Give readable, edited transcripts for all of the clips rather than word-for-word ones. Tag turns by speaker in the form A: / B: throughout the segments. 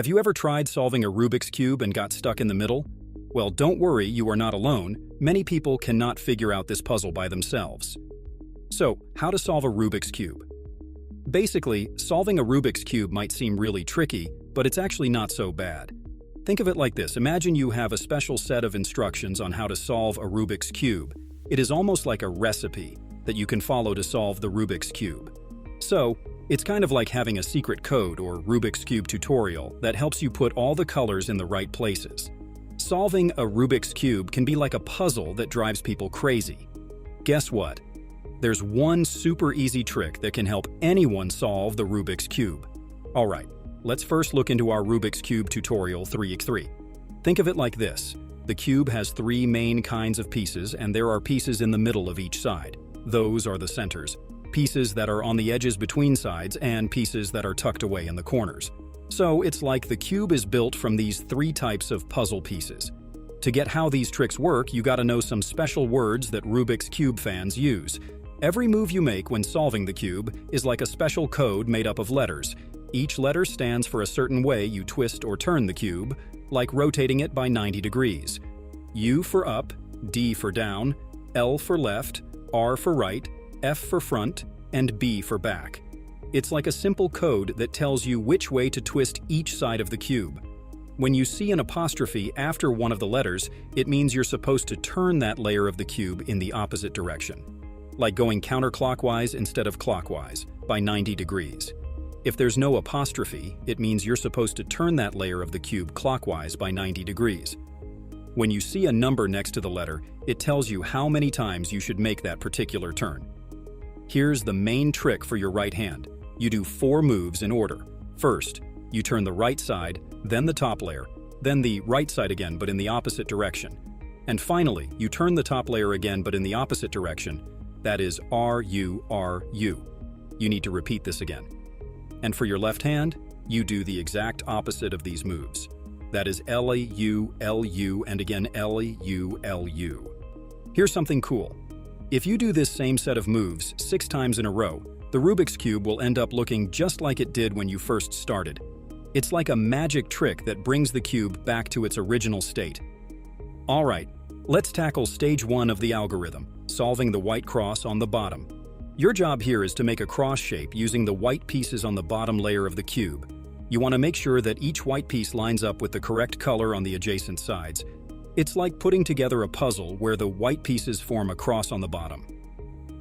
A: Have you ever tried solving a Rubik's Cube and got stuck in the middle? Well, don't worry, you are not alone. Many people cannot figure out this puzzle by themselves. So, how to solve a Rubik's Cube? Basically, solving a Rubik's Cube might seem really tricky, but it's actually not so bad. Think of it like this. Imagine you have a special set of instructions on how to solve a Rubik's Cube. It is almost like a recipe that you can follow to solve the Rubik's Cube. So, it's kind of like having a secret code or Rubik's Cube tutorial that helps you put all the colors in the right places. Solving a Rubik's Cube can be like a puzzle that drives people crazy. Guess what? There's one super easy trick that can help anyone solve the Rubik's Cube. Alright, let's first look into our Rubik's Cube tutorial 3x3. Think of it like this. The cube has three main kinds of pieces, and there are pieces in the middle of each side. Those are the centers. Pieces that are on the edges between sides, and pieces that are tucked away in the corners. So it's like the cube is built from these three types of puzzle pieces. To get how these tricks work, you gotta know some special words that Rubik's Cube fans use. Every move you make when solving the cube is like a special code made up of letters. Each letter stands for a certain way you twist or turn the cube, like rotating it by 90 degrees. U for up, D for down, L for left, R for right, F for front, and B for back. It's like a simple code that tells you which way to twist each side of the cube. When you see an apostrophe after one of the letters, it means you're supposed to turn that layer of the cube in the opposite direction, like going counterclockwise instead of clockwise, by 90 degrees. If there's no apostrophe, it means you're supposed to turn that layer of the cube clockwise by 90 degrees. When you see a number next to the letter, it tells you how many times you should make that particular turn. Here's the main trick for your right hand. You do 4 moves in order. First, you turn the right side, then the top layer, then the right side again but in the opposite direction. And finally, you turn the top layer again but in the opposite direction. That is R-U, R-U. You need to repeat this again. And for your left hand, you do the exact opposite of these moves. That is L-U, L-U, and again L-U, L-U. Here's something cool. If you do this same set of moves 6 times in a row, the Rubik's Cube will end up looking just like it did when you first started. It's like a magic trick that brings the cube back to its original state. Alright, let's tackle stage 1 of the algorithm, solving the white cross on the bottom. Your job here is to make a cross shape using the white pieces on the bottom layer of the cube. You want to make sure that each white piece lines up with the correct color on the adjacent sides. It's like putting together a puzzle where the white pieces form a cross on the bottom.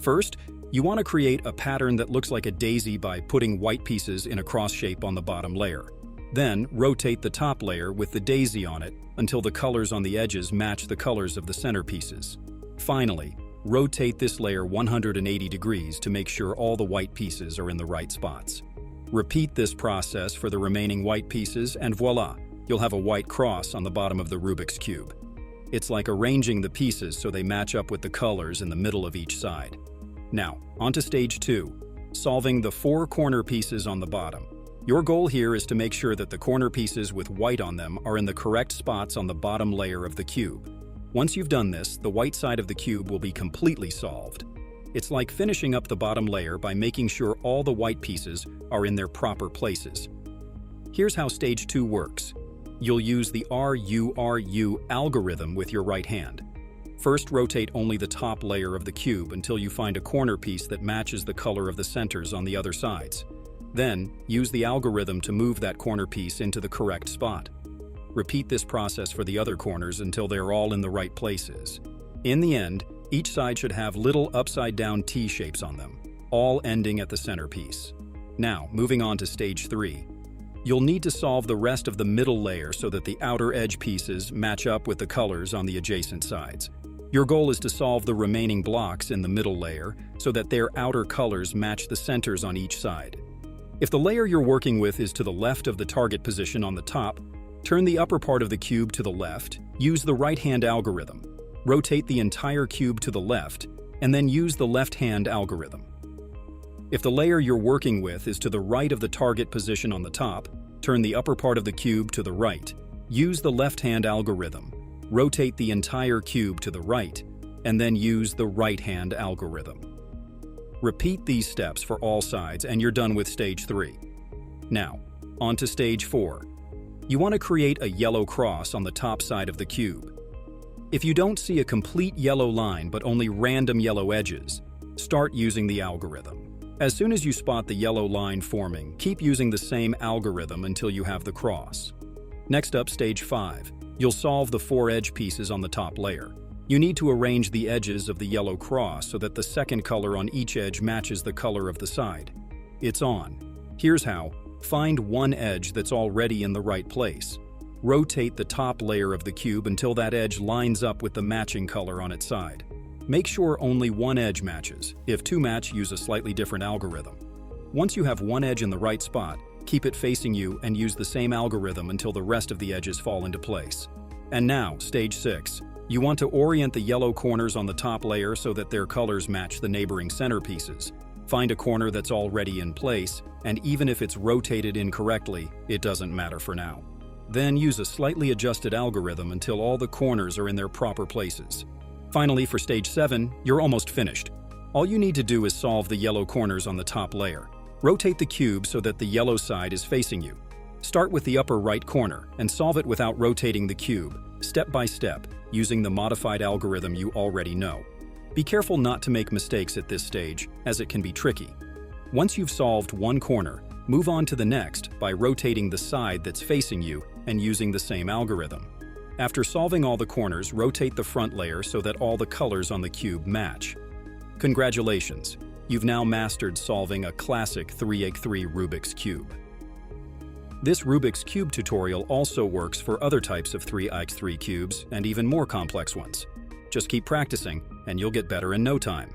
A: First, you want to create a pattern that looks like a daisy by putting white pieces in a cross shape on the bottom layer. Then, rotate the top layer with the daisy on it until the colors on the edges match the colors of the center pieces. Finally, rotate this layer 180 degrees to make sure all the white pieces are in the right spots. Repeat this process for the remaining white pieces and voila, you'll have a white cross on the bottom of the Rubik's Cube. It's like arranging the pieces so they match up with the colors in the middle of each side. Now, on to stage 2, solving the 4 corner pieces on the bottom. Your goal here is to make sure that the corner pieces with white on them are in the correct spots on the bottom layer of the cube. Once you've done this, the white side of the cube will be completely solved. It's like finishing up the bottom layer by making sure all the white pieces are in their proper places. Here's how stage 2 works. You'll use the RURU algorithm with your right hand. First, rotate only the top layer of the cube until you find a corner piece that matches the color of the centers on the other sides. Then, use the algorithm to move that corner piece into the correct spot. Repeat this process for the other corners until they're all in the right places. In the end, each side should have little upside-down T shapes on them, all ending at the centerpiece. Now, moving on to stage 3. You'll need to solve the rest of the middle layer so that the outer edge pieces match up with the colors on the adjacent sides. Your goal is to solve the remaining blocks in the middle layer so that their outer colors match the centers on each side. If the layer you're working with is to the left of the target position on the top, turn the upper part of the cube to the left, use the right-hand algorithm. Rotate the entire cube to the left, and then use the left-hand algorithm. If the layer you're working with is to the right of the target position on the top, turn the upper part of the cube to the right, use the left-hand algorithm. Rotate the entire cube to the right, and then use the right-hand algorithm. Repeat these steps for all sides and you're done with stage 3. Now, on to stage 4. You want to create a yellow cross on the top side of the cube. If you don't see a complete yellow line but only random yellow edges, start using the algorithm. As soon as you spot the yellow line forming, keep using the same algorithm until you have the cross. Next up, stage 5. You'll solve the 4 edge pieces on the top layer. You need to arrange the edges of the yellow cross so that the second color on each edge matches the color of the side. It's on. Here's how. Find one edge that's already in the right place. Rotate the top layer of the cube until that edge lines up with the matching color on its side. Make sure only one edge matches. If 2 match, use a slightly different algorithm. Once you have one edge in the right spot, keep it facing you and use the same algorithm until the rest of the edges fall into place. And now, stage 6. You want to orient the yellow corners on the top layer so that their colors match the neighboring centerpieces. Find a corner that's already in place, and even if it's rotated incorrectly, it doesn't matter for now. Then use a slightly adjusted algorithm until all the corners are in their proper places. Finally, for stage 7, you're almost finished. All you need to do is solve the yellow corners on the top layer. Rotate the cube so that the yellow side is facing you. Start with the upper right corner and solve it without rotating the cube, step by step, using the modified algorithm you already know. Be careful not to make mistakes at this stage, as it can be tricky. Once you've solved one corner, move on to the next by rotating the side that's facing you and using the same algorithm. After solving all the corners, rotate the front layer so that all the colors on the cube match. Congratulations! You've now mastered solving a classic 3x3 Rubik's Cube. This Rubik's Cube tutorial also works for other types of 3x3 cubes and even more complex ones. Just keep practicing, and you'll get better in no time.